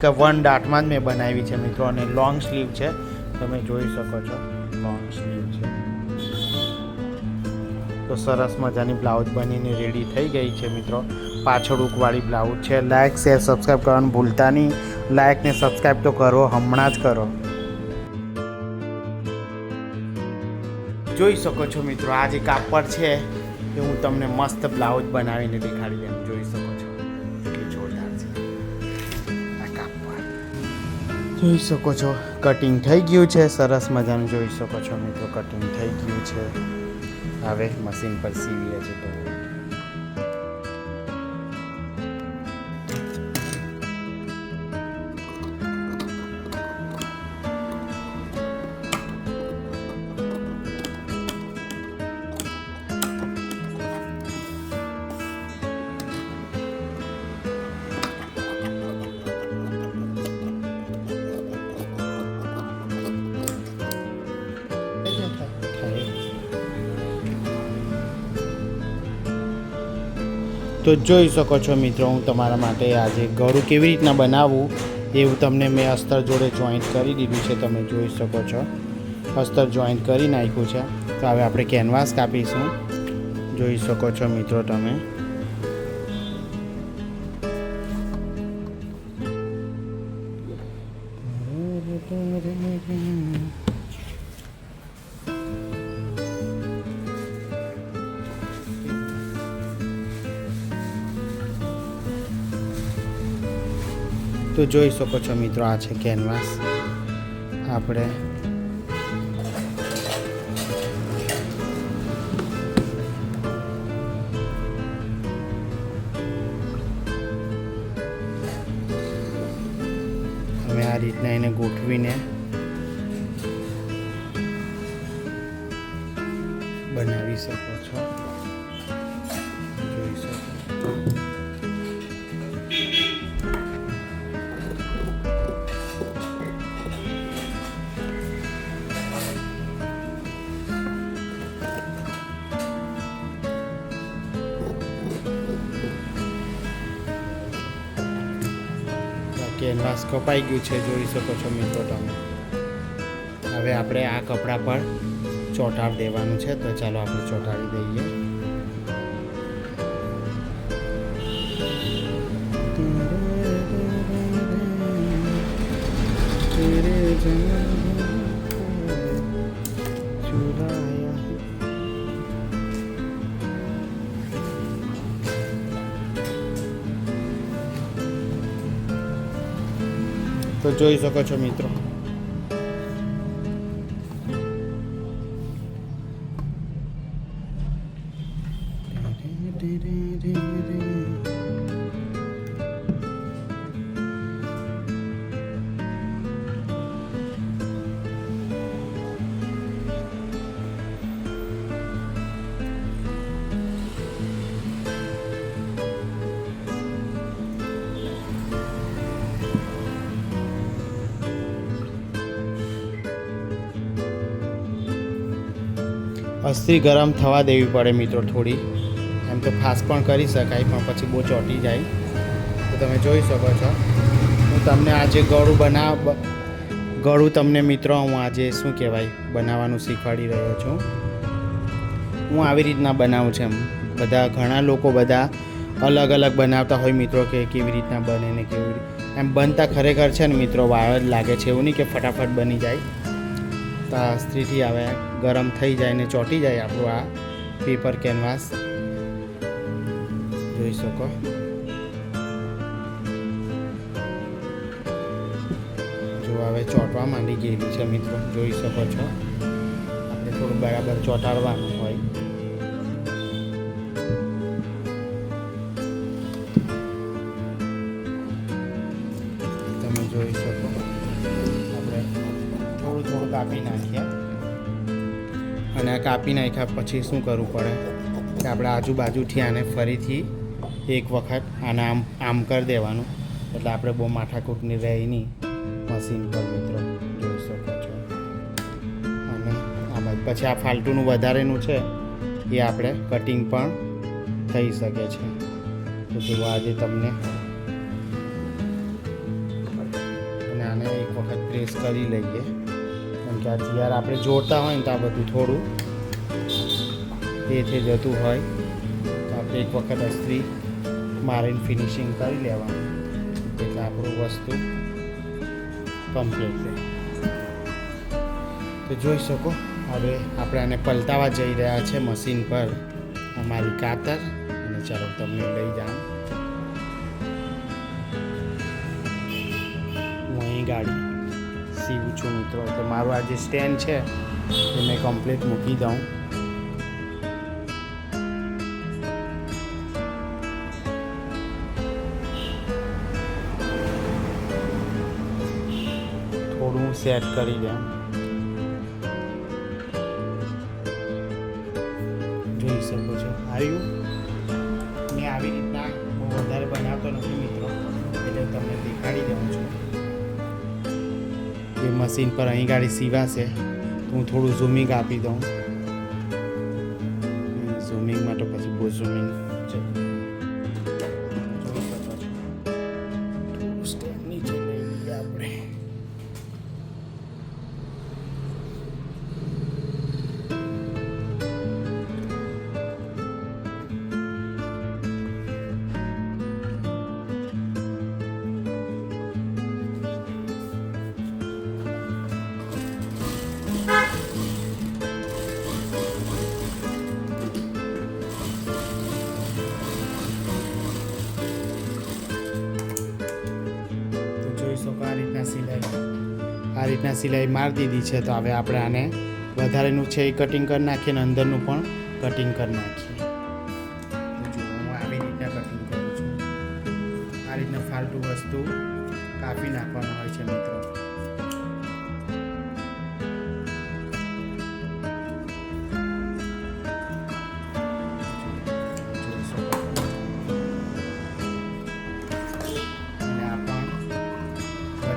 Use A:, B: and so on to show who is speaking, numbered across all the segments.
A: કે વન ડાટમાં જ મેં બનાવી છે મિત્રો, અને લોંગ સ્લીવ છે, તમે જોઈ શકો છો લોંગ સ્લીવ છે. તો સરસ મજાની બ્લાઉઝ બનીને રેડી થઈ ગઈ છે મિત્રો. પાછળ હુકવાળી બ્લાઉઝ છે. લાઇક શેર સબસ્ક્રાઈબ કરવાનું ભૂલતા નહીં. લાઇક ને સબસ્ક્રાઈબ તો કરો, હમણાં જ કરો. જોઈ શકો છો મિત્રો, આ જે કાપડ છે એ હું તમને મસ્ત બ્લાઉઝ બનાવીને દેખાડી દઉં. જોઈ શકો છો કેટલી જોરદાર છે આ કાપડ. જોઈ શકો છો કટિંગ થઈ ગયું છે સરસ મજાનું. જોઈ શકો છો મિત્રો કટિંગ થઈ ગયું છે. હવે મશીન પર સીવીએ છે. તો જોઈ શકો છો મિત્રો, હું તમારા માટે આજે ગળું કેવી રીતના બનાવવું એવું તમને મેં અસ્તર જોડે જોઈન્ટ કરી દીધું છે. તમે જોઈ શકો છો અસ્તર જોઈન્ટ કરી નાખ્યું છે. તો હવે આપણે કેનવાસ કાપીશું. જોઈ શકો છો મિત્રો તમે. તો જોઈ શકો છો મિત્રો, આ છે કેનવાસ. આપણે હવે આ રીતના એને ગોઠવીને બનાવી શકો છો. જોઈ શકો કેનવાસ કપાઈ ગયું છે. જોઈ શકો છો મિત્રો તમે. હવે આપણે આ કપડા પર ચોંટાડ દેવાનું છે. તો ચાલો આપણે ચોંટાડી દઈએ. તો જોઈ શકો છો મિત્રો. અસ્ત્રી ગરમ થવા દેવી પડે મિત્રો થોડી. એમ તો ફાસ્ટ પણ કરી શકાય પણ પછી બહુ ચોંટી જાય. તો તમે જોઈ શકો છો હું તમને આજે ગળું તમને મિત્રો હું આજે શું કહેવાય બનાવવાનું શીખવાડી રહ્યો છું. હું આવી રીતના બનાવું છું. બધા ઘણા લોકો બધા અલગ અલગ બનાવતા હોય મિત્રો કે કેવી રીતના બને ને કેવી એમ બનતા ખરેખર છે ને મિત્રો વાર જ લાગે છે. એવું નહીં કે ફટાફટ બની જાય. તો આ અસ્ત્રીથી આવે ગરમ થઈ જાય ને ચોંટી જાય આપણું આ પેપર કેનવાસ. જોઈ શકો જો હવે ચોંટવા માંડી ગયેલી છે મિત્રો. જોઈ શકો છો આપણે થોડું બરાબર ચોંટાડવાનું હોય. તમે જોઈ શકો આપણે થોડું કાપી નાખીએ. અને આ કાપી નાખ્યા પછી શું કરવું પડે કે આપણે આજુબાજુથી આને ફરીથી એક વખત આને આમ કરી દેવાનું. એટલે આપણે બહુ માથાકૂટની રહી નહીં મશીન પર મિત્રો. જોઈ શકો છો. અને આમાં પછી આ ફાલતુનું વધારેનું છે એ આપણે કટિંગ પણ થઈ શકે છે. તો જુઓ આજે તમને વખત પ્રેસ કરી લઈએ, કેમ કે આ જ્યારે આપણે જોડતા હોય ને તો આ બધું થોડું એ થઈ જતું હોય, તો આપણે એક વખત અસ્ત્રી મારીને ફિનિશિંગ કરી લેવાનું, એટલે આપણું વસ્તુ કમ્પ્લીટ રહે. તો જોઈ શકો હવે આપણે આને પલટાવા જઈ રહ્યા છે મશીન પર અમારી કાતર, અને ચાલો તમને લઈ જાઉં. હું અહીં ગાડી સીવું છું મિત્રો, તો મારું આ જે સ્ટેન્ડ છે એ મેં કમ્પ્લીટ મૂકી દઉં. થોડું સેટ કરી દઉં. જોઈ શકો છો આવ્યું. મેં આવી રીતના બહુ વધારે બનાવતો નથી મિત્રો, એટલે તમને દેખાડી દઉં છું. એ મશીન પર અહીં ગાડી સીવાશે તો હું થોડું ઝૂમિંગ આપી દઉં. ઝૂમિંગ માટે પછી બહુ ઝૂમિંગ જોઈ શકો છો. થોડું સ્ટેપ નીચે લઈ લઈએ આપણે. આ રીતના સિલાઈ મારી દીધી છે. તો હવે આપણે આને વધારેનું છે એ કટિંગ કરી નાખીએ અને અંદરનું પણ કટિંગ કરી નાખીએ. જો હું આવી રીતના કટિંગ કરું છું. આ રીતના ફાલતુ વસ્તુ કાપી નાખવાનું હોય છે મિત્રો.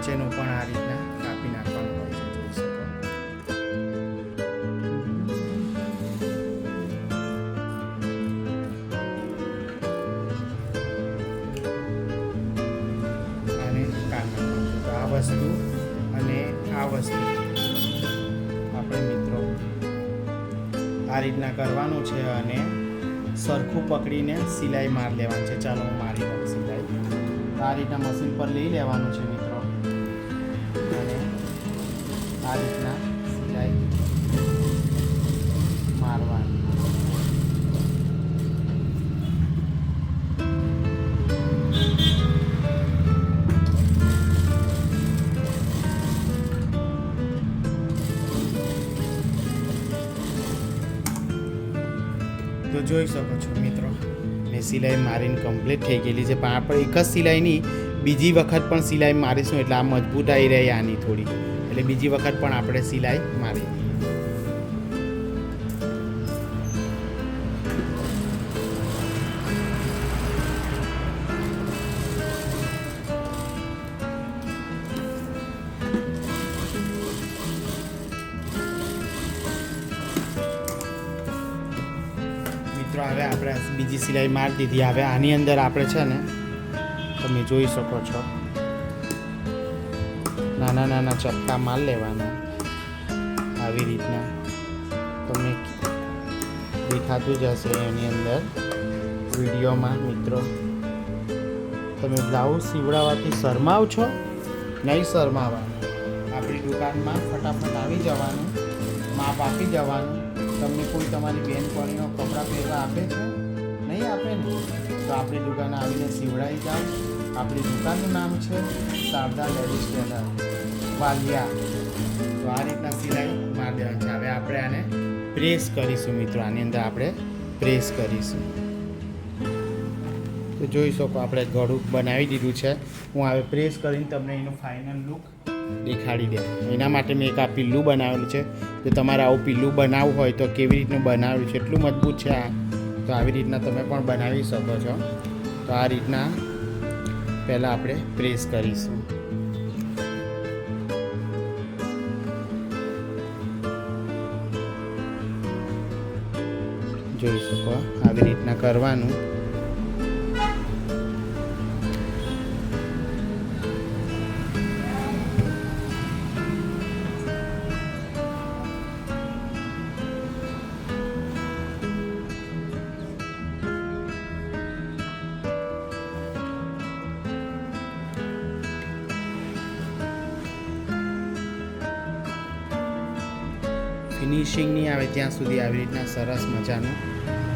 A: વચ્ચેનું પણ આ રીતના કાપી નાખવાનું હોય છે, જોઈ શકો. અને કાપી તો આ વસ્તુ અને આ વસ્તુ આપણે મિત્રો આ રીતના કરવાનું છે, અને સરખું પકડીને સિલાઈ માર લેવાની છે. ચાલો હું મારી દઉં સિલાઈ. આ રીતના મશીન પર લઈ લેવાનું છે મિત્રો, આ રીતના સિલાઈ મારવાની. તો જોઈ શકો છો મિત્રો, મેં સિલાઈ મારીને કમ્પ્લીટ થઈ ગયેલી છે. પણ આપણે એક જ સિલાઈની બીજી વખત પણ સિલાઈ મારીશું, એટલે આ મજબૂતાઈ રહે આની થોડી, એટલે બીજી વખત પણ આપણે સિલાઈ મારી. મિત્રો હવે આપણે બીજી સિલાઈ મારી દીધી. હવે આની અંદર આપણે છે ને, તમે જોઈ શકો છો, નાના નાના ચપટા માર લેવાના આવી રીતના. તમને દેખાતું જ હશે એની અંદર વિડીયોમાં. મિત્રો તમે બ્લાઉઝ સીવડાવવાથી શરમાવ છો? નહીં શરમાવાનું. આપણી દુકાનમાં ફટાફટ આવી જવાનું, માપ આપી જવાનું. તમને કોઈ તમારી બહેનપણીઓ કપડાં પહેરવા આપે છે? નહીં આપે ને, તો આપણી દુકાને આવીને સીવડાવી જાઓ. આપણી દુકાનનું નામ છે શારદા લેડીઝ ટેલર વાલિયા. તો આ રીતના સિલાઈ મારી દેવાની છે. હવે આપણે આને પ્રેસ કરીશું મિત્રો. આની અંદર આપણે પ્રેસ કરીશું. તો જોઈ શકો આપણે ગળું બનાવી દીધું છે. હું હવે પ્રેસ કરીને તમને એનું ફાઇનલ લુક દેખાડી દે. એના માટે મેં એક આ પીલું બનાવેલું છે. જો તમારે આવું પીલું બનાવવું હોય તો કેવી રીતનું બનાવેલું છે, એટલું મજબૂત છે આ. તો આવી રીતના તમે પણ બનાવી શકો છો. તો આ રીતના પહેલાં આપણે પ્રેસ કરીશું. જોઈ શકો આવી રીતના કરવાનું. ફિનિશિંગ નહીં આવે ત્યાં સુધી આવી રીતના સરસ મજાનું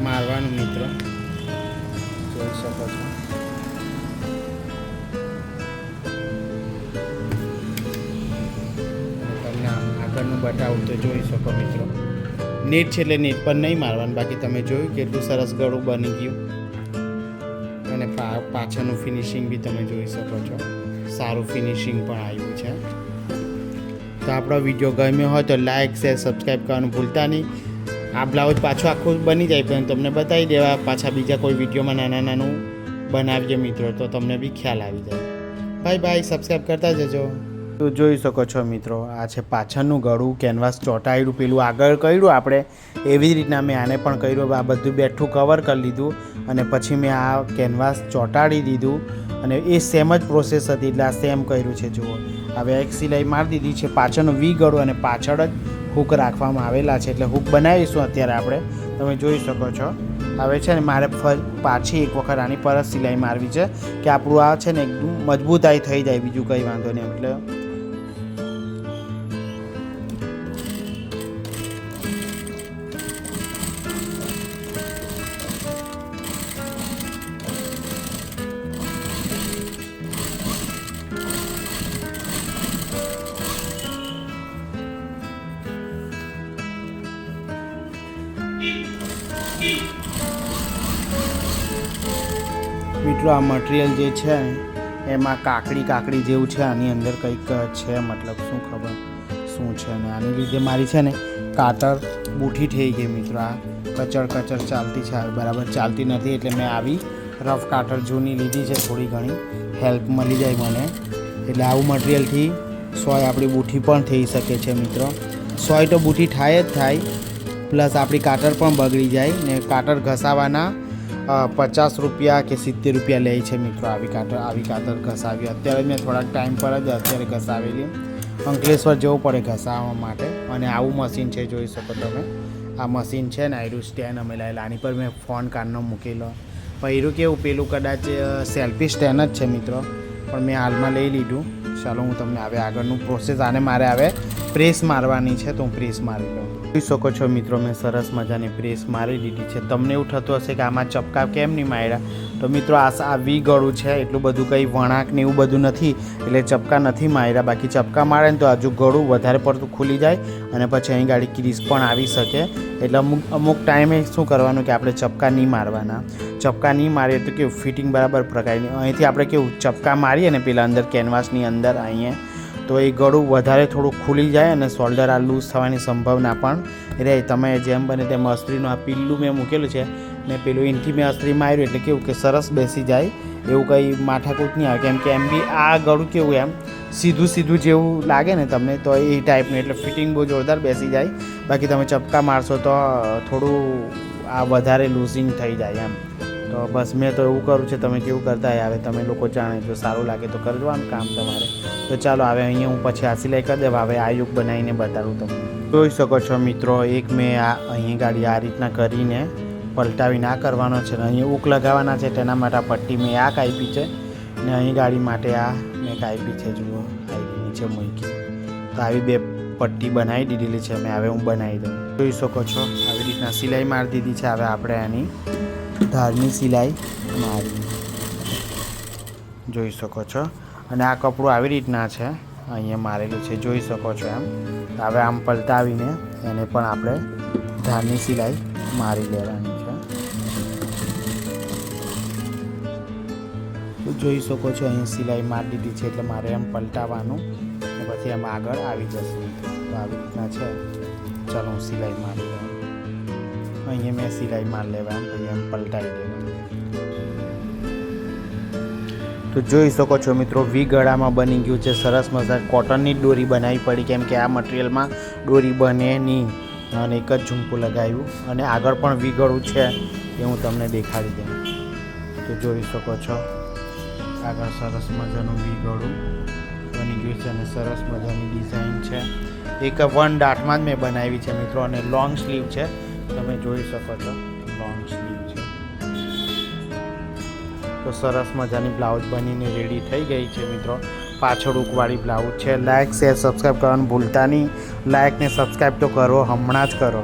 A: મારવાનું મિત્રો, જોઈ શકો છો. તમને આગળનું બતાવું તો જોઈ શકો મિત્રો. નેટ છે એટલે નેટ પર નહીં મારવાનું, બાકી તમે જોયું કેટલું સરસ ગળું બની ગયું. અને પાછળનું ફિનિશિંગ બી તમે જોઈ શકો છો, સારું ફિનિશિંગ પણ આવ્યું છે. તો આપણો વિડીયો ગમ્યો હોય તો લાઇક શેર સબસ્ક્રાઈબ કરવાનું ભૂલતા નહીં. આ બ્લાઉઝ પાછું આખું બની જાય પણ તમને બતાવી દેવા પાછા બીજા કોઈ વિડીયોમાં નાનું બનાવીએ મિત્રો, તો તમને બી ખ્યાલ આવી જાય. બાય બાય, સબસ્ક્રાઈબ કરતા જજો. તો જોઈ શકો છો મિત્રો, આ છે પાછળનું ગળું, કેનવાસ ચોંટાડ્યું, પેલું આગળ કર્યું આપણે એવી જ રીતના મેં આને પણ કર્યું. આ બધું બેઠું કવર કરી લીધું અને પછી મેં આ કેનવાસ ચોંટાડી દીધું અને એ સેમ જ પ્રોસેસ હતી એટલે આ સેમ કર્યું છે. જુઓ, હવે એક સિલાઈ મારી દીધી છે, પાછળનું વી ગળું અને પાછળ જ હૂક રાખવામાં આવેલા છે એટલે હૂક બનાવીશું અત્યારે આપણે, તમે જોઈ શકો છો. હવે છે ને મારે પાછી એક વખત આની પર જ સિલાઈ મારવી છે કે આપણું આ છે ને એકદમ મજબૂતાઈ થઈ જાય, બીજું કંઈ વાંધો નહીં. એટલે મિત્રો આ મટીરિયલ જે છે એમાં કાકડી જેવું છે, આની અંદર કંઈક છે, મતલબ શું ખબર શું છે. અને આની લીધે મારી છે ને કાતર બૂઠી થઈ ગઈ મિત્રો. આ કચર ચાલતી છે, બરાબર ચાલતી નથી એટલે મેં આવી રફ કાતર જૂની લીધી છે, થોડી ઘણી હેલ્પ મળી જાય મને. એટલે આવું મટીરિયલથી સોય આપણી બૂઠી પણ થઈ શકે છે મિત્રો. સોય તો બૂઠી થાય જ થાય, પ્લસ આપણી કાતર પણ બગડી જાય ને. કાતર ઘસાવાના 50 રૂપિયા કે 70 રૂપિયા લે છે મિત્રો. આવી કાતર ઘસાવી અત્યારે મેં થોડાક ટાઈમ પર જ અત્યારે ઘસાવેલી. અંકલેશ્વર જવું પડે ઘસાવવા માટે. અને આવું મશીન છે, જોઈ શકો તમે. આ મશીન છે ને આયરું સ્ટેન્ડ અમે લાવેલા, આની પર મેં ફોન કારનો મૂકેલો. પહેરું કેવું પેલું કદાચ સેલ્ફી સ્ટેન્ડ જ છે મિત્રો, પણ મેં હાલમાં લઈ લીધું. ચાલો હું તમને હવે આગળનું પ્રોસેસ, આને મારે હવે પ્રેસ મારવાની છે તો હું પ્રેસ મારી લઉં. જોઈ શકો છો મિત્રો, મેં સરસ મજાની પ્રેસ મારી દીધી છે. તમને એવું થતું હશે કે આમાં ચપકા કેમ નહીં માર્યા, તો મિત્રો આ વી ગળું છે, એટલું બધું કંઈ વણાક ને એવું બધું નથી એટલે ચપકા નથી માર્યા. બાકી ચપકા મારે ને તો હજુ ગળું વધારે પડતું ખુલી જાય અને પછી અહીં ગાડી ક્રીઝ પણ આવી શકે. એટલે અમુક ટાઈમે શું કરવાનું કે આપણે ચપકા નહીં મારવાના. ચપકા નહીં મારીએ તો કેવું ફિટિંગ બરાબર પ્રકારની. અહીંથી આપણે કેવું ચપકા મારીએ ને પેલા અંદર કેનવાસની અંદર અહીંયા, તો એ ગળું વધારે થોડું ખુલી જાય અને શોલ્ડર આ લૂઝ થવાની સંભાવના પણ રહે. તમે જેમ બને તેમ અસ્ત્રીનું આ પીલું મેં મૂકેલું છે ને પેલું એનથી મેં અસ્ત્રી માર્યું એટલે કેવું કે સરસ બેસી જાય, એવું કંઈ માથાકૂટ નહીં આવે. કેમ કે એમ બી આ ગળું કેવું એમ સીધું જેવું લાગે ને તમને, તો એ ટાઈપનું એટલે ફિટિંગ બહુ જોરદાર બેસી જાય. બાકી તમે ચપકા મારશો તો થોડું આ વધારે લૂઝિંગ થઈ જાય એમ. તો બસ મેં તો એવું કરું છે, તમે કેવું કરતા આવે તમે લોકો જાણે. જો સારું લાગે તો કરવાનું કામ તમારે. તો ચાલો હવે અહીંયા હું પછી આ સિલાઈ કરી દેવા. હવે આ યુગ બનાવીને બતાડું તમને. જોઈ શકો છો મિત્રો, એક મેં આ અહીં ગાડી આ રીતના કરીને પલટાવીને આ કરવાનો છે ને અહીં ઉક લગાવવાના છે. તેના માટે આ પટ્ટી મેં આ કાપી છે ને અહીં ગાડી માટે આ મેં કાપી છે. જુઓ આવી નીચે મૂકી, તો આવી બે પટ્ટી બનાવી દીધેલી છે મેં. હવે હું બનાવી દઉં. જોઈ શકો છો આવી રીતના સિલાઈ મારી દીધી છે. હવે આપણે આની ધારની સિલાઈ મારી, જોઈ શકો છો. અને આ કપડું આવી રીતના છે, અહીંયા મારેલું છે, જોઈ શકો છો એમ. હવે આમ પલટાવીને એને પણ આપણે ધારની સિલાઈ મારી લેવાની છે. જોઈ શકો છો અહીં સિલાઈ મારી દીધી છે એટલે મારે એમ પલટાવવાનું અને પછી એમ આગળ આવી જશે. તો આવી રીતના છે. ચાલો હું સિલાઈ મારી લઉં. અહીંયા મેં સિલાઈ મારી લેવા પછી એમ પલટાવી દેવાનું. તો જોઈ શકો છો મિત્રો, વી ગળામાં બની ગયું છે સરસ મજા. કોટનની દોરી બનાવી પડી કેમ કે આ મટીરિયલમાં દોરી બને નહીં, અને એક જ ઝુમકું લગાવ્યું. અને આગળ પણ વી ગળું છે એ હું તમને દેખાડી દઉં. તો જોઈ શકો છો આગળ સરસ મજાનું વી ગળું બની ગયું છે અને સરસ મજાની ડિઝાઇન છે. એક 1 દાંઠમાં જ મેં બનાવી છે મિત્રો. અને લોંગ સ્લીવ છે, તમે જોઈ શકો છો લોંગ સ્લીવ છે. તો સરસ મજાની બ્લાઉઝ બનીને રેડી થઈ ગઈ છે મિત્રો. પાછળ હુકવાળી બ્લાઉઝ છે. લાઇક શેર સબસ્ક્રાઈબ કરવાનું ભૂલતા નહીં. લાઇક ને સબસ્ક્રાઈબ તો કરો, હમણાં જ કરો.